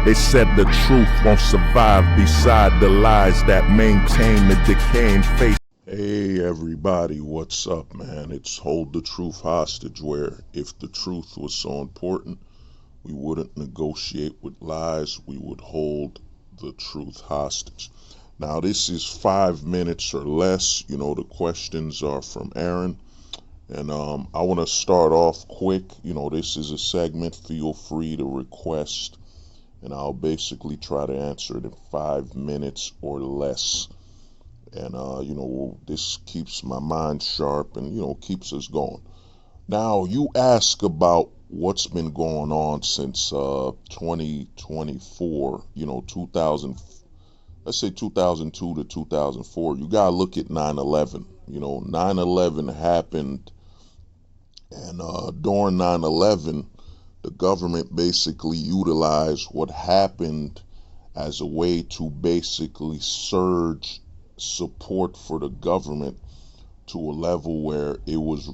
They said the truth won't survive beside the lies that maintain the decaying face. Hey everybody, what's up, man? It's Hold the Truth Hostage, where if the truth was so important, we wouldn't negotiate with lies, we would hold the truth hostage. Now, this is 5 minutes or less. The questions are from Aaron. And I want to start off quick. This is a segment. Feel free to request, and I'll basically try to answer it in 5 minutes or less. And this keeps my mind sharp and keeps us going. Now, you ask about what's been going on since 2024. 2000. Let's say 2002 to 2004. You gotta look at 9/11. 9/11 happened, and during 9/11, the government basically utilized what happened as a way to basically surge support for the government to a level where it was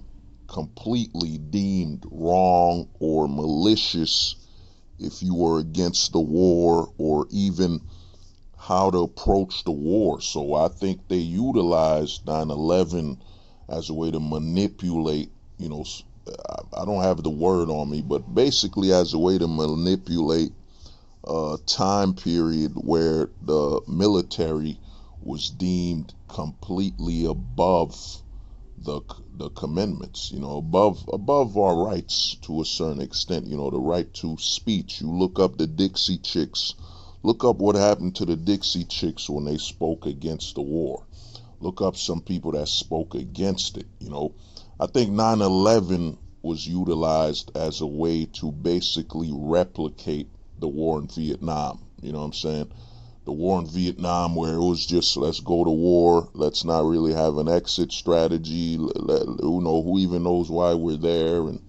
completely deemed wrong or malicious if you were against the war or even how to approach the war. So I think they utilized 9/11 as a way to manipulate, I don't have the word on me, but basically as a way to manipulate a time period where the military was deemed completely above the commandments, above our rights to a certain extent, the right to speech. You look up the Dixie Chicks, look up what happened to the Dixie Chicks when they spoke against the war. Look up some people that spoke against it. I think 9/11 was utilized as a way to basically replicate the war in Vietnam. You know what I'm saying? The war in Vietnam, where it was just, let's go to war, let's not really have an exit strategy, who even knows why we're there. And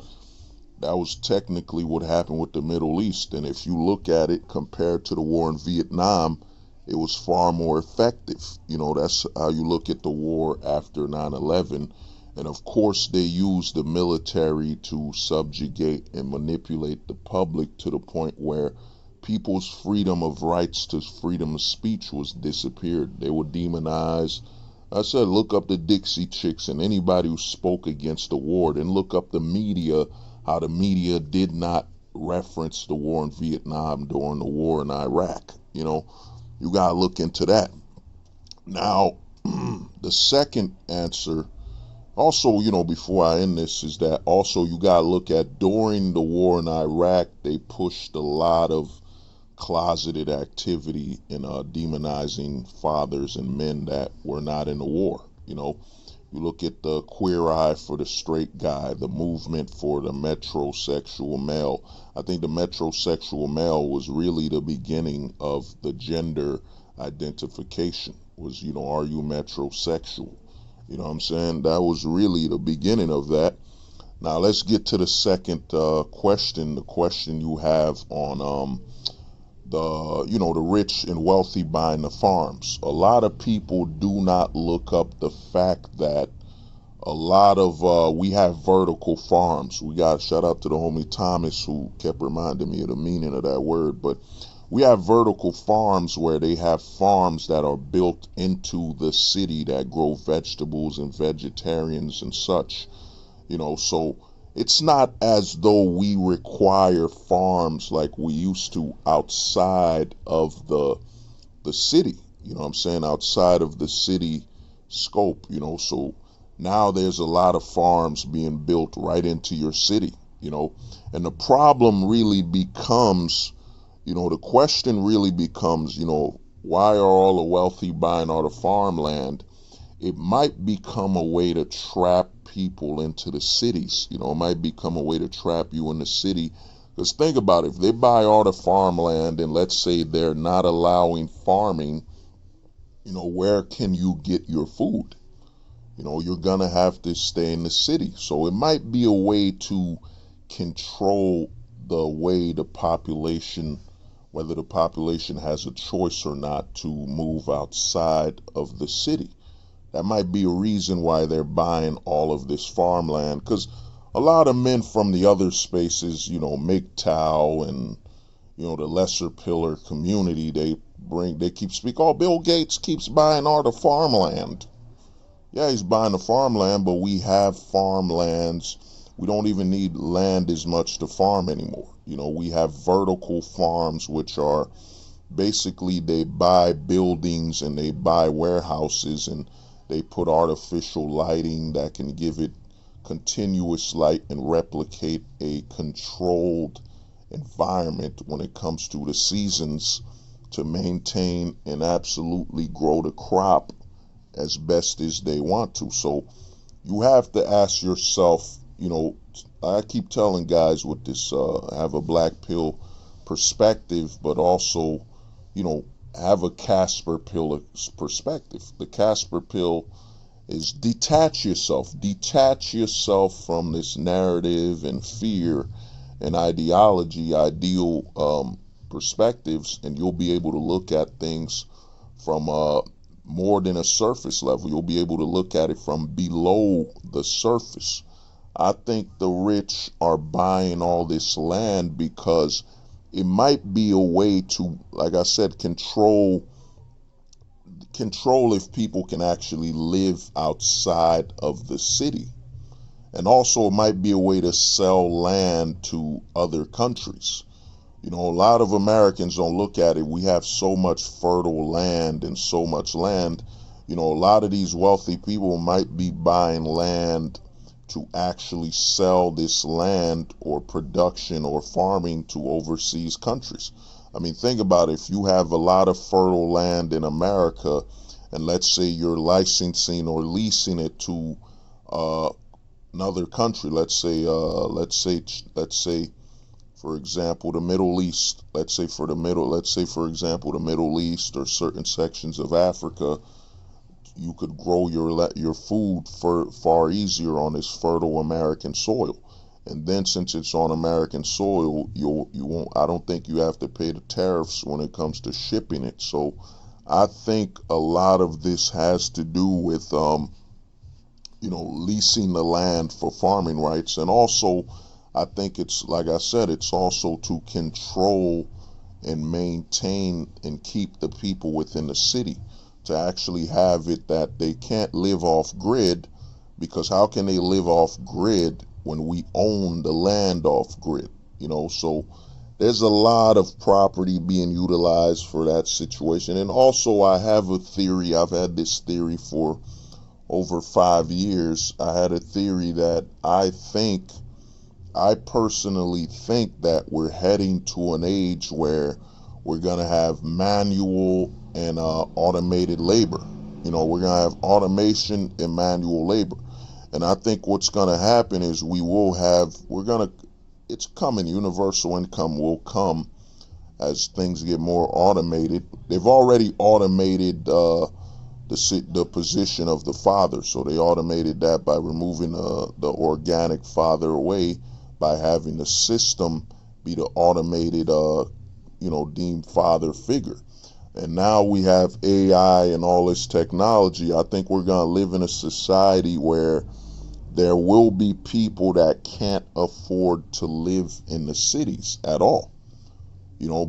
that was technically what happened with the Middle East. And if you look at it compared to the war in Vietnam, it was far more effective. That's how you look at the war after 9/11. And of course, they used the military to subjugate and manipulate the public to the point where people's freedom of rights to freedom of speech was disappeared. They were demonized. I said, look up the Dixie Chicks and anybody who spoke against the war. Then look up the media, how the media did not reference the war in Vietnam during the war in Iraq. You got to look into that. Now, the second answer, also, before I end this, is that also you got to look at during the war in Iraq, they pushed a lot of closeted activity in demonizing fathers and men that were not in the war. You look at the Queer Eye for the Straight Guy, the movement for the metrosexual male. I think the metrosexual male was really the beginning of the gender identification. Was, are you metrosexual? You know what I'm saying? That was really the beginning of that. Now let's get to the second question. The question you have on the rich and wealthy buying the farms. A lot of people do not look up the fact that a lot of we have vertical farms. We got shout out to the homie Thomas who kept reminding me of the meaning of that word, but we have vertical farms where they have farms that are built into the city that grow vegetables and vegetarians and such. So it's not as though we require farms like we used to outside of the city, outside of the city scope, so now there's a lot of farms being built right into your city, and the problem really becomes, the question really becomes, why are all the wealthy buying all the farmland? It might become a way to trap people into the cities. It might become a way to trap you in the city. Because think about it, if they buy all the farmland and let's say they're not allowing farming, where can you get your food? You're going to have to stay in the city. So it might be a way to control the way the population, whether the population has a choice or not to move outside of the city. That might be a reason why they're buying all of this farmland, because a lot of men from the other spaces, MGTOW and the lesser pillar community, they keep speaking, oh, Bill Gates keeps buying all the farmland. Yeah, he's buying the farmland, but we have farmlands. We don't even need land as much to farm anymore. We have vertical farms, which are basically they buy buildings and they buy warehouses and they put artificial lighting that can give it continuous light and replicate a controlled environment when it comes to the seasons to maintain and absolutely grow the crop as best as they want to. So you have to ask yourself, I keep telling guys with this, have a black pill perspective, but also, have a Casper pill perspective. The Casper pill is detach yourself from this narrative and fear and ideal perspectives, and you'll be able to look at things from more than a surface level. You'll be able to look at it from below the surface. I think the rich are buying all this land because it might be a way to, like I said, control if people can actually live outside of the city. And also it might be a way to sell land to other countries. A lot of Americans don't look at it. We have so much fertile land and so much land. A lot of these wealthy people might be buying land to actually sell this land or production or farming to overseas countries. I mean, think about it. If you have a lot of fertile land in America, and let's say you're licensing or leasing it to another country, let's say, for example, the Middle East. Let's say, for example, the Middle East or certain sections of Africa, you could grow your food far easier on this fertile American soil. And then since it's on American soil, you won't. I don't think you have to pay the tariffs when it comes to shipping it. So I think a lot of this has to do with leasing the land for farming rights, and also I think it's, like I said, it's also to control and maintain and keep the people within the city, to actually have it that they can't live off grid, because how can they live off grid when we own the land off grid? So there's a lot of property being utilized for that situation. And also I have a theory. I've had this theory for over 5 years. I had a theory that I personally think that we're heading to an age where we're going to have manual and automated labor. We're going to have automation and manual labor. And I think what's going to happen is it's coming. Universal income will come as things get more automated. They've already automated the position of the father. So they automated that by removing the organic father away, by having the system be the automated, deemed father figure. And now we have AI and all this technology. I think we're going to live in a society where there will be people that can't afford to live in the cities at all,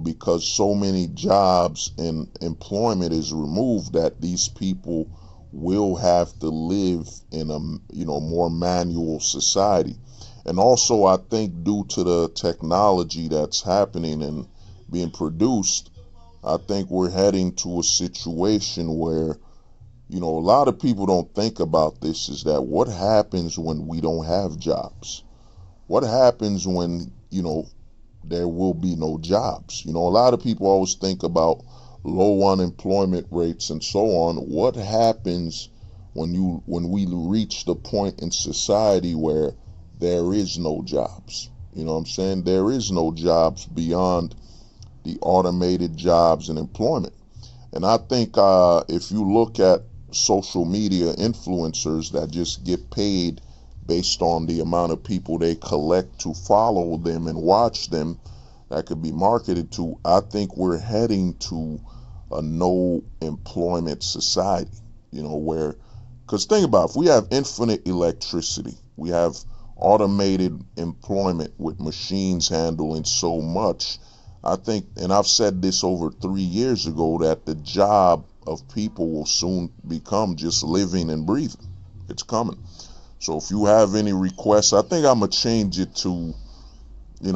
because so many jobs and employment is removed, that these people will have to live in a, more manual society. And also I think due to the technology that's happening and being produced, I think we're heading to a situation where, a lot of people don't think about this, is that what happens when we don't have jobs? What happens when, there will be no jobs? A lot of people always think about low unemployment rates and so on. What happens when we reach the point in society where there is no jobs? You know what I'm saying? There is no jobs beyond the automated jobs and employment. And I think if you look at social media influencers that just get paid based on the amount of people they collect to follow them and watch them, that could be marketed to, I think we're heading to a no employment society, because think about it, if we have infinite electricity, we have automated employment with machines handling so much, I think, and I've said this over 3 years ago, that the job of people will soon become just living and breathing. It's coming. So if you have any requests, I think I'm going to change it to, I'm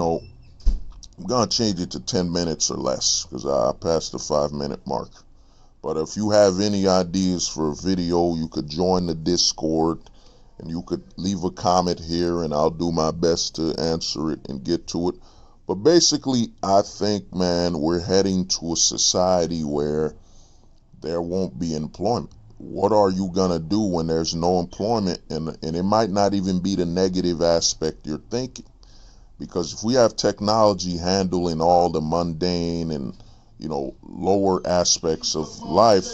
going to change it to 10 minutes or less, because I passed the 5-minute mark. But if you have any ideas for a video, you could join the Discord and you could leave a comment here and I'll do my best to answer it and get to it. But basically, I think, man, we're heading to a society where there won't be employment. What are you going to do when there's no employment? And it might not even be the negative aspect you're thinking. Because if we have technology handling all the mundane and, lower aspects of life,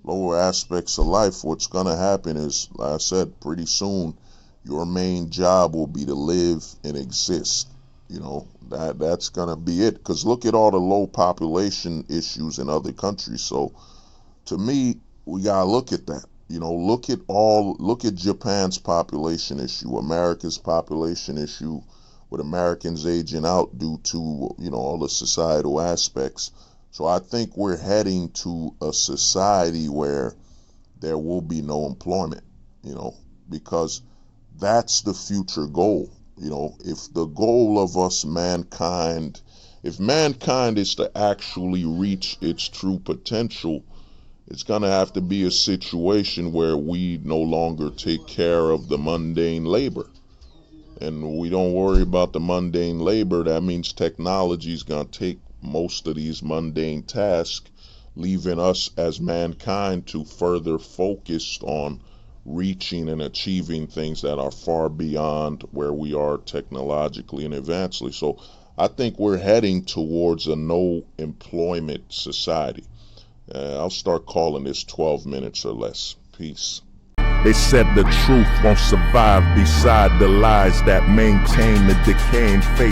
what's going to happen is, like I said, pretty soon, your main job will be to live and exist. That's going to be it. Because look at all the low population issues in other countries. So to me, we got to look at that. Look at Japan's population issue, America's population issue, with Americans aging out due to, all the societal aspects. So I think we're heading to a society where there will be no employment, because that's the future goal. If the goal of us, mankind, if mankind is to actually reach its true potential, it's going to have to be a situation where we no longer take care of the mundane labor. And we don't worry about the mundane labor. That means technology is going to take most of these mundane tasks, leaving us as mankind to further focus on reaching and achieving things that are far beyond where we are technologically and advancedly. So I think we're heading towards a no employment society. I'll start calling this 12 minutes or less. Peace. They said the truth won't survive beside the lies that maintain the decaying faith.